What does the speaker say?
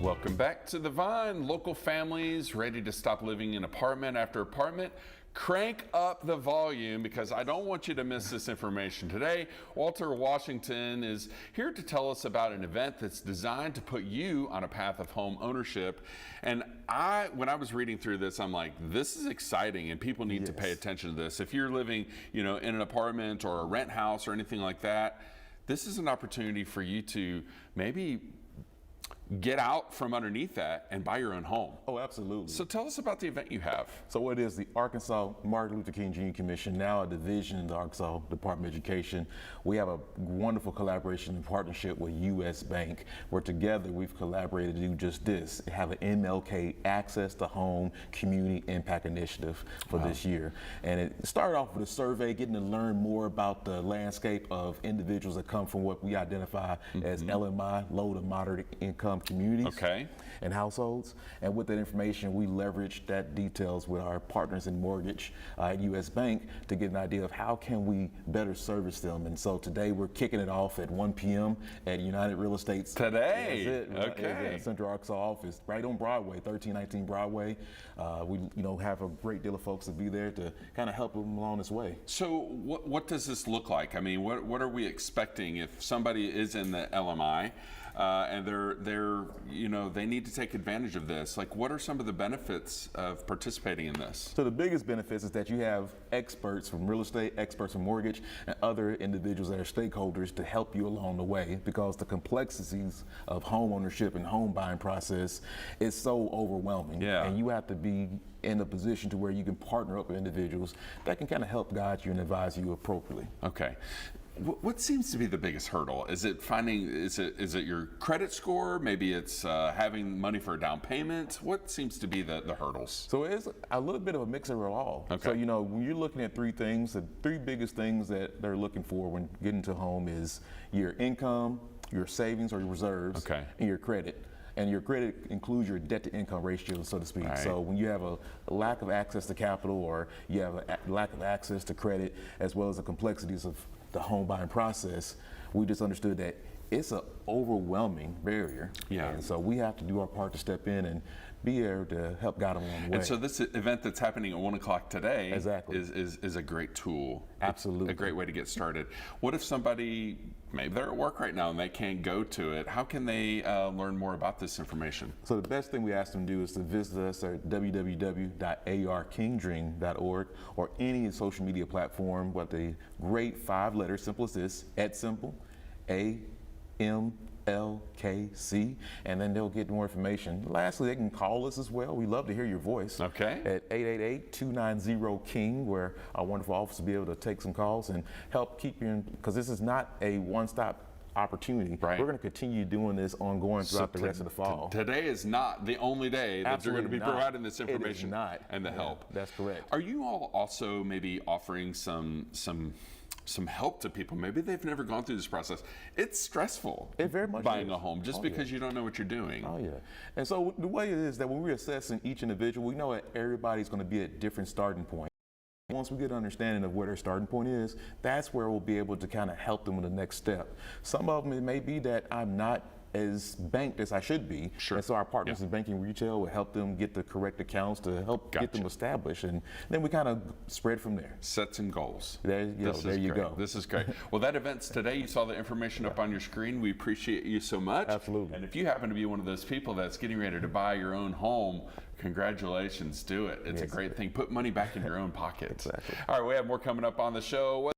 Welcome back to The Vine. Local families ready to stop living in apartment after apartment. Crank up the volume because I don't want you to miss this information. Today, Walter Washington is here to tell us about an event that's designed to put you on a path of home ownership. And when I was reading through this, I'm like, this is exciting and people need to pay attention to this. If you're living, in an apartment or a rent house or anything like that, this is an opportunity for you to maybe get out from underneath that and buy your own home. Oh, absolutely. So tell us about the event you have. So it is the Arkansas Martin Luther King Jr. Commission, now a division in the Arkansas Department of Education. We have a wonderful collaboration and partnership with U.S. Bank, where together we've collaborated to do just this, have an MLK Access to Home Community Impact Initiative for this year. And it started off with a survey, getting to learn more about the landscape of individuals that come from what we identify as LMI, low to moderate income communities and households. And with that information, we leverage that details with our partners in mortgage at U.S. Bank to get an idea of how can we better service them. And so today we're kicking it off at 1 p.m. at United Real Estate's. Today? Okay. Central Arkansas office, right on Broadway, 1319 Broadway. We have a great deal of folks to be there to kind of help them along this way. So what does this look like? I mean, what are we expecting if somebody is in the LMI and they need to take advantage of this? Like, what are some of the benefits of participating in this? So the biggest benefits is that you have experts from real estate, experts from mortgage, and other individuals that are stakeholders to help you along the way, because the complexities of home ownership and home buying process is so overwhelming. And you have to be in a position to where you can partner up with individuals that can kind of help guide you and advise you appropriately. Okay. What seems to be the biggest hurdle? Is it is it your credit score? Maybe it's having money for a down payment? What seems to be the hurdles? So it's a little bit of a mix of it all. So, when you're looking at three things, the three biggest things that they're looking for when getting to home is your income, your savings or your reserves, and your credit. And your credit includes your debt to income ratio, so to speak. So when you have a lack of access to capital, or you have a lack of access to credit, as well as the complexities of the home buying process, we just understood that it's an overwhelming barrier. And so we have to do our part to step in and be there to help guide them along the way. And so this event that's happening at 1 o'clock today is a great tool. Absolutely. A great way to get started. What if somebody, maybe they're at work right now and they can't go to it? How can they learn more about this information? So the best thing we ask them to do is to visit us at www.arkingdream.org or any social media platform with a great 5 letters, simple as this, @simple, AMLKC, and then they'll get more information. Lastly, they can call us as well. We love to hear your voice. At 888-290-KING, where our wonderful office will be able to take some calls and help keep you in, because this is not a one-stop opportunity. We're going to continue doing this ongoing throughout the rest of the fall. Today is not the only day that you're going to be providing this information and the help. That's correct. Are you all also maybe offering some help to people? Maybe they've never gone through this process. It's stressful. It very much buying a home just because you don't know what you're doing. And so the way it is that when we're assessing each individual, we know that everybody's going to be at different starting points. Once we get an understanding of where their starting point is, that's where we'll be able to kind of help them with the next step. Some of them, it may be that I'm not as banked as I should be. And so our partners in banking retail will help them get the correct accounts to help get them established. And then we kind of spread from there. Set some goals. There you go. This is great. Well, that event's today. You saw the information up on your screen. We appreciate you so much. Absolutely. And if you happen to be one of those people that's getting ready to buy your own home, congratulations, do it. It's a great thing. Put money back in your own pocket. All right, we have more coming up on the show.